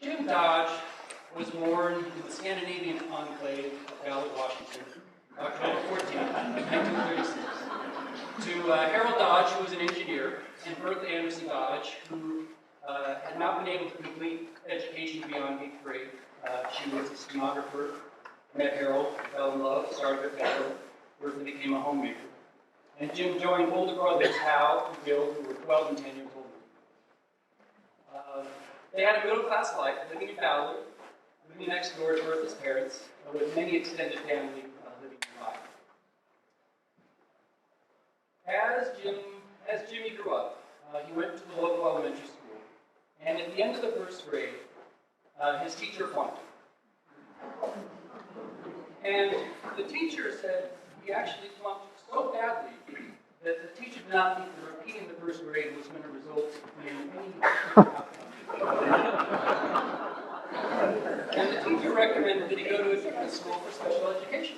Jim Dodge was born in the Scandinavian enclave of Ballard, Washington, October 14, 1936, to Harold Dodge, who was an engineer, and Bertha Anderson Dodge, who had not been able to complete education beyond 8th grade. She was a stenographer, met Harold, fell in love, started with Harold. Bertha became a homemaker. And Jim joined older brothers Hal and Bill, who were 12 and 10 years older. They had a middle-class life, living in Ballard, living next door to Bertha's parents, with many extended family living nearby. As Jimmy grew up, he went to the local elementary school, and at the end of the first grade, his teacher flunked him. And the teacher said he actually flunked so badly that the teacher did not think that repeating the first grade was going to result in any outcome. And the teacher recommended that he go to a different school for special education.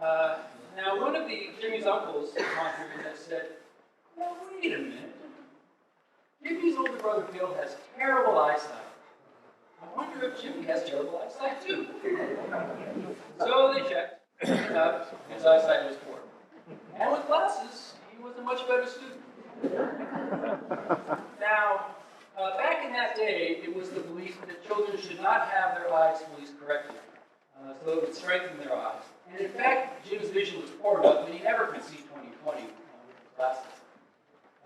Now, one of Jimmy's uncles said, "Well, wait a minute. Jimmy's older brother Bill has terrible eyesight. I wonder if Jimmy has terrible eyesight too." So they checked. His eyesight was poor. And with glasses, he was a much better student. Now, back in that day, it was the belief that children should not have their eyes policed correctly, so it would strengthen their eyes. And in fact, Jim's vision was poor enough that he never could see 20/20 with his glasses.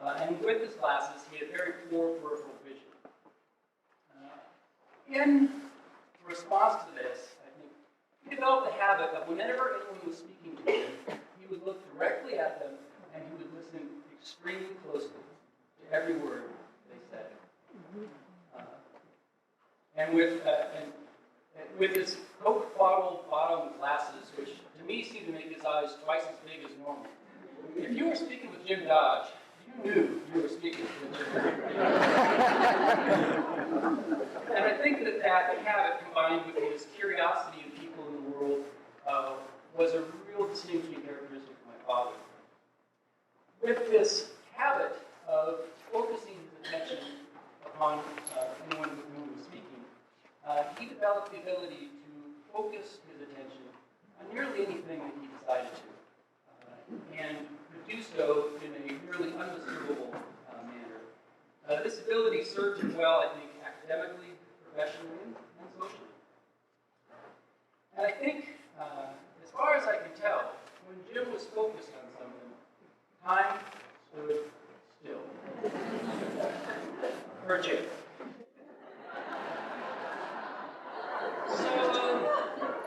And with his glasses, he had very poor peripheral vision. In response to this, I think, he developed the habit of whenever anyone was speaking to him, he would look directly at them and he would listen extremely closely to every word they said. And with his Coke bottle bottom glasses, which to me seemed to make his eyes twice as big as normal. If you were speaking with Jim Dodge, you knew you were speaking with Jim Dodge. And I think that habit, combined with his curiosity in people in the world, was a real distinguishing characteristic of my father. With this habit of focusing his attention upon anyone with whom he was speaking, he developed the ability to focus his attention on nearly anything that he decided to, and could do so in a nearly undisturbable manner. This ability served him well, I think, academically, professionally, and socially. And I think, as far as I can tell, when Jim was focused on something, time stood still. For Jim. So,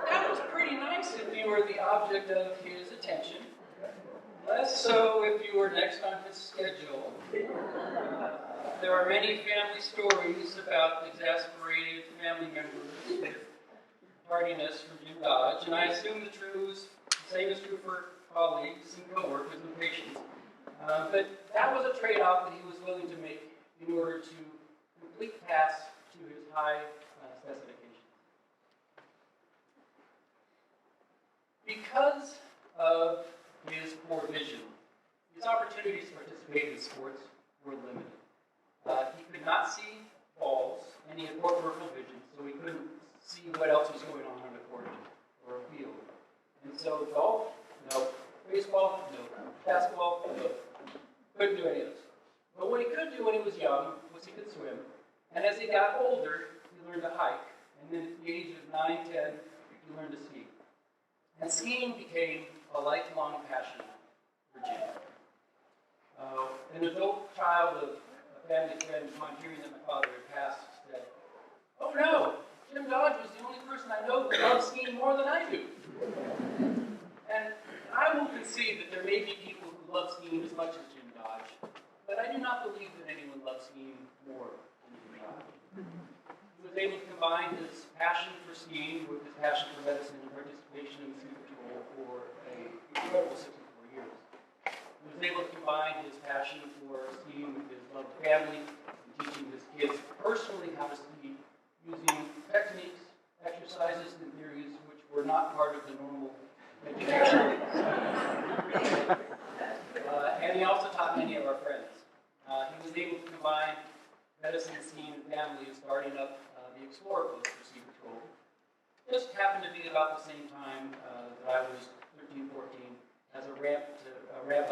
that was pretty nice if you were the object of his attention. Less so if you were next on his schedule. There are many family stories about exasperated family members with tardiness from Jim Dodge, and I assume the same is true for colleagues and coworkers and patients. But that was a trade-off that he was willing to make in order to complete tasks to his high specifications. Because of his poor vision, his opportunities to participate in sports were limited. He could not see balls, and he had poor peripheral vision, so he couldn't see what else was going on the court or a field. And so golf, no. Baseball, no. Basketball, no. Couldn't do any of this. But what he could do when he was young was he could swim. And as he got older, he learned to hike. And then at the age of 9, 10, he learned to ski. And skiing became a lifelong passion for Jim. An adult child of a family friend, upon hearing that my father had passed, said, "Oh no, Jim Dodge was the only person I know who loves skiing more than I do." And I will concede that there may be people who love skiing as much as Jim Dodge, but I do not believe that anyone loves skiing more than Jim Dodge. He was able to combine his passion for skiing with his passion for medicine and participation in the ski patrol for an incredible 64 years. He was able to combine his passion for skiing with his love of family and teaching his kids personally how to ski using techniques, exercises, and theories which were not part of the normal education. And he also taught many of our friends. He was able to combine Edison Scene family is starting up the Explorer boat for Sea Patrol. Just happened to be about the same time that I was 13, 14, as a ramp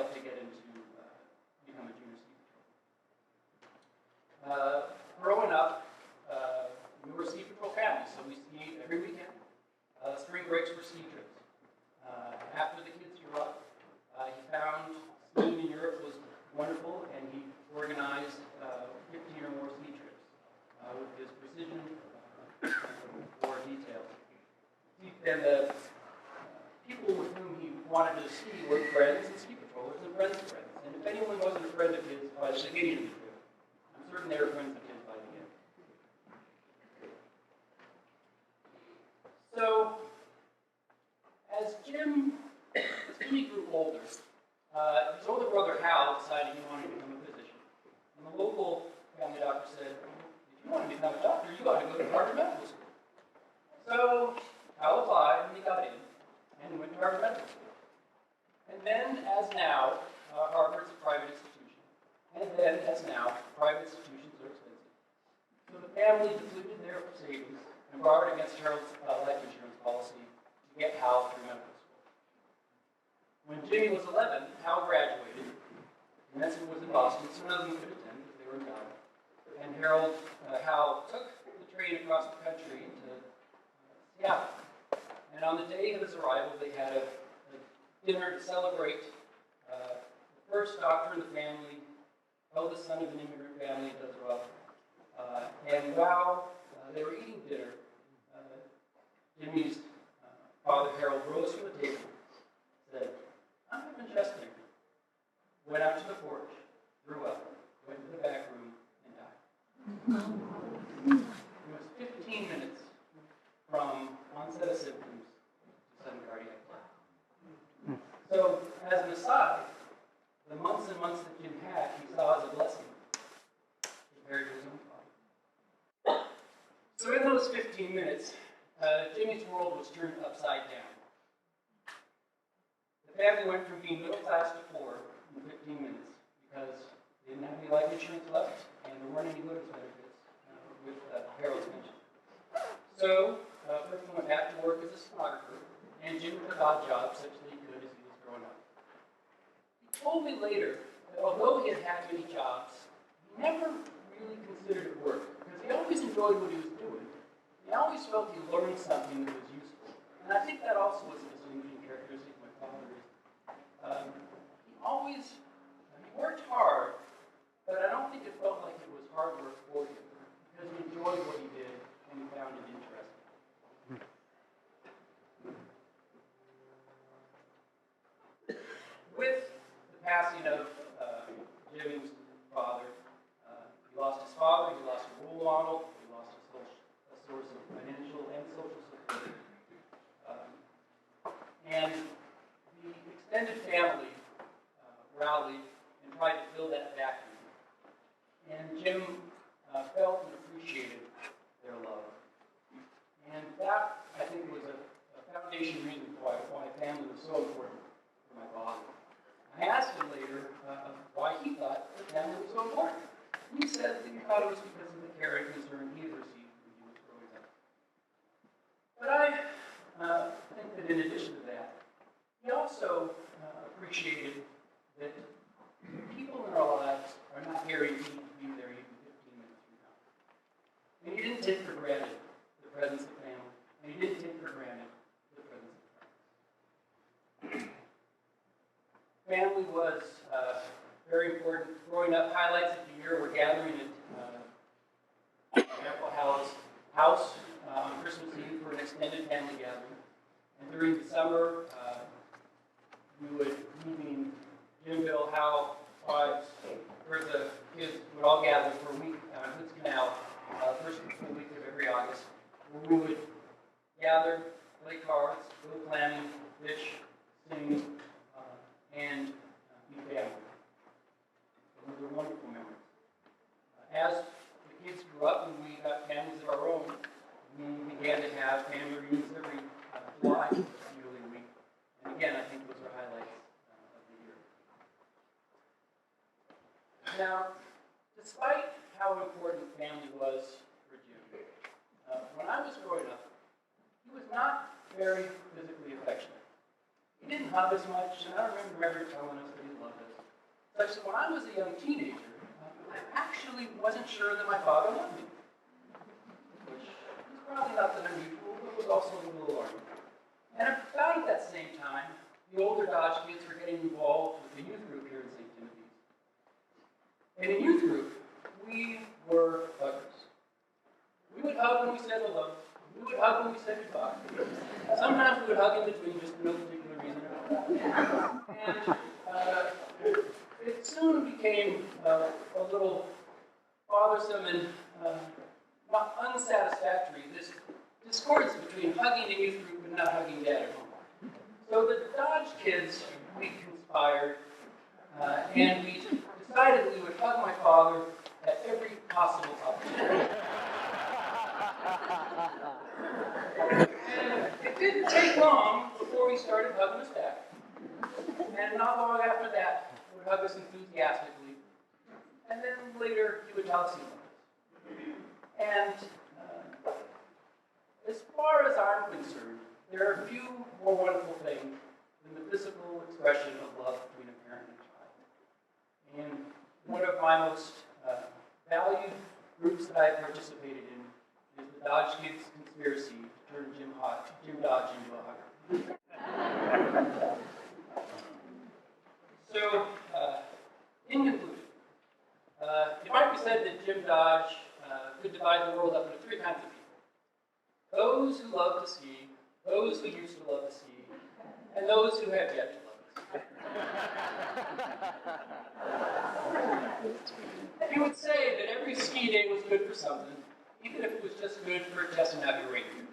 up to get into become a junior Sea Patrol. Growing up, we were a Sea Patrol family, so we skied every weekend. Spring breaks were ski trips. After the kids grew up, he found skiing in Europe was wonderful, and he organized 15 or more ski trips with his precision for details. And the people with whom he wanted to ski were friends and ski patrollers and friends of friends. And if anyone wasn't a friend of his by the beginning of the trip, I'm certain they were friends of his by the end. So, as Jimmy grew older, his older brother Hal decided he wanted to become a physician. And the local family doctor said, if you want to become a doctor, you ought to go to Harvard Medical School. So Hal applied, and he got in, and went to Harvard Medical School. And then, as now, Harvard's a private institution. And then, as now, private institutions are expensive. So the family depleted their savings and borrowed against Harold's life insurance policy to get Hal through medical school. When Jimmy was 11, Hal graduated. Commencement was in Boston, so none of them could attend because they were in Ghana. And Hal took the train across the country to Seattle. And on the day of his arrival, they had a dinner to celebrate the first doctor in the family, eldest son of an immigrant family in Israel. And while they were eating dinner, Jimmy's father, Harold, rose from the table, said, I'm having chest pain. Went out to the porch, threw up, went to the back room, and died. It was 15 minutes from onset of symptoms to sudden cardiac death. So, as an aside, the months and months that Jim had, he saw as a blessing compared to his own father. So in those 15 minutes, Jimmy's world was turned upside down. The family went from being middle class to poor in 15 minutes because they didn't have any life insurance left, and there weren't any living benefits with Harold's pension. So, Griffin went back to work as a stenographer, and Jim took odd jobs such that he could as he was growing up. He told me later that although he had had many jobs, he never really considered it work, because he always enjoyed what he was doing. He always felt he learned something that was useful. And I think that also was a distinguishing characteristic of my father. He worked hard, but I don't think it felt like it was hard work for him, because he enjoyed what he did and he found it interesting. With the passing of Jimmy's father, he lost his father, he lost a role model, he lost a source of financial and social support. And the extended family rallied and tried to fill that vacuum. And Jim felt and appreciated their love. And that, I think, was a foundation reason why family was so important for my father. I asked him later why he thought that family was so important. He said that he thought it was because of the care and concern he had received when he was growing up. But I think that in addition to that, he also appreciated that people in our lives are not guaranteed to be there even 15 minutes from now. And he didn't take for granted the presence of family, and he didn't take for granted the presence of friends. Family was very important. Growing up, highlights of the year were gathering at Grandpa Hal's house on Christmas Eve for an extended family gathering. And during the summer, we would, meaning Jim, Bill, Hal, wives, where the kids would all gather for a week on Hoods Canal, first week of every August, where we would gather, play cards, go clamming, fish, sing, and be family. Those were wonderful memories. As the kids grew up and we got families of our own, we began to have family reunions every July, nearly a week. And again, I think those are highlights of the year. Now, despite how important family was for Jim. When I was growing up, he was not very physically affectionate. He didn't hug us much, and I remember telling us that he loved us. Such that when I was a young teenager, I actually wasn't sure that my father loved me, which was probably not that unusual, but was also a little alarming. And about at that same time, the older Dodge kids were getting involved with the youth group here in St. Timothy's. And in youth group, we were huggers. We would hug when we said hello. We would hug when we said goodbye. Sometimes we would hug in between just for no particular reason at all. And it soon became a little bothersome and unsatisfactory, this discordance between hugging in youth group and not hugging Dad at home. So the Dodge kids, we conspired, and we decided that we would hug my father at every possible opportunity. And it didn't take long before he started hugging us back. And not long after that, he would hug us enthusiastically. And then later, he would tell us he loved us. And as far as I'm concerned, there are few more wonderful things than the physical expression of love between a parent and a child. And one of my most valued groups that I've participated in is the Dodge Kids Conspiracy to turn Jim Dodge into a hugger. So, in conclusion, it might be said that Jim Dodge could divide the world up into three kinds of people. Those who love to ski, those who used to love to ski, and those who have yet to love to ski. He would say that every ski day was good for something, even if it was just good for testing out your rapier.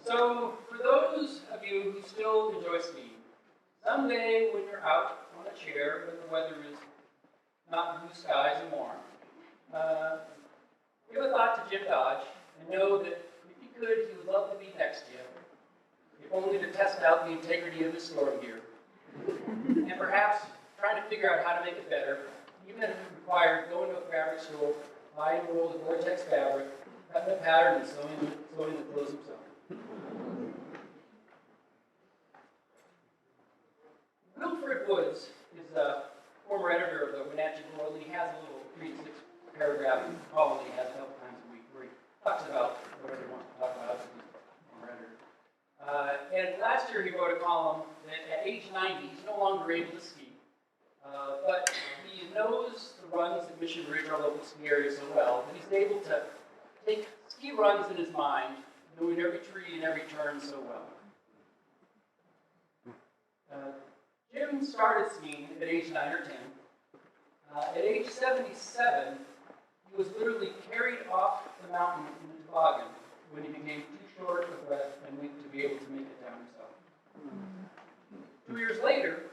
So, for those of you who still enjoy skiing, someday when you're out on a chair when the weather is not blue skies and warm, give a thought to Jim Dodge and know that if he could, he would love to be next to you, if only to test out the integrity of his storm gear, and perhaps trying to figure out how to make it better, even if it required going to a fabric store, buying a roll of Vortex fabric, cutting a pattern, and sewing the clothes himself. Wilfred Woods is a former editor of the Wenatchee World, and he has a little 3-6 paragraph column that he has a couple times a week where he talks about whatever he wants to talk about as a former editor. And last year he wrote a column that at age 90 he's no longer able to ski, but he knows the runs at Mission Ridge, our local ski area, so well that he's able to take ski runs in his mind, knowing every tree and every turn so well. Jim started skiing at age 9 or 10. At age 77, he was literally carried off the mountain in a toboggan when he became too short of breath and weak to be able to make it down himself. 2 years later,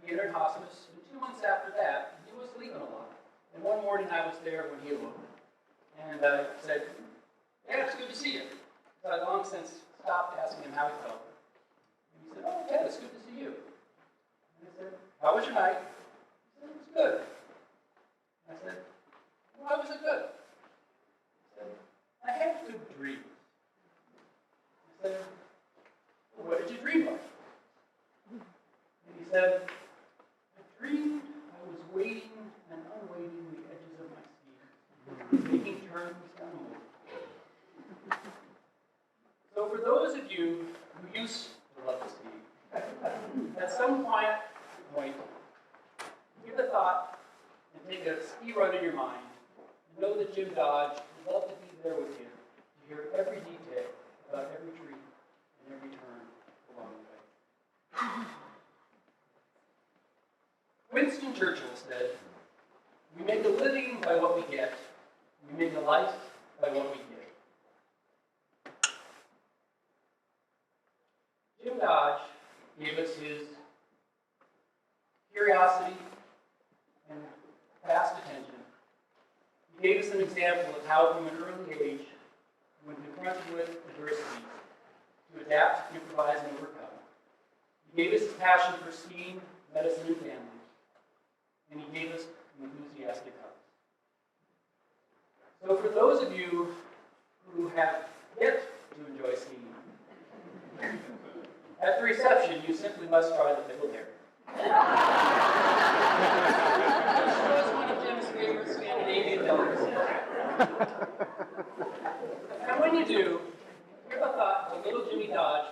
he entered hospice, and 2 months after that, he was sleeping a lot. And one morning I was there when he awoke. And I said, "Dad, it's good to see you." So I'd long since stopped asking him how he felt. And he said, "Oh, Dad, it's good to see you." And I said, "How was your night?" He said, "It was good." I said, "Why was it good?" He said, "I had good dreams." I said, "Well, what did you dream of?" And he said, "I dreamed I was wading and unwading the edges of my ski, making turns down the mountain." So for those of you who used to love to ski, at some quiet point, give a thought and take a ski run in your mind, and know that Jim Dodge would love to be there with you to hear every detail about every tree and every turn along the way. Winston Churchill said, "We make a living by what we get. We make a life by what we give." Jim Dodge gave us his curiosity and vast attention. He gave us an example of how, from an early age, when confronted with adversity, to adapt, improvise, and overcome. He gave us his passion for skiing, medicine, and family. And he gave us an enthusiastic hug. So for those of you who have yet to enjoy skiing, at the reception, you simply must try the pickle dare. This was one of Jim's favorite Scandinavian delicacies. And when you do, give a thought to little Jimmy Dodge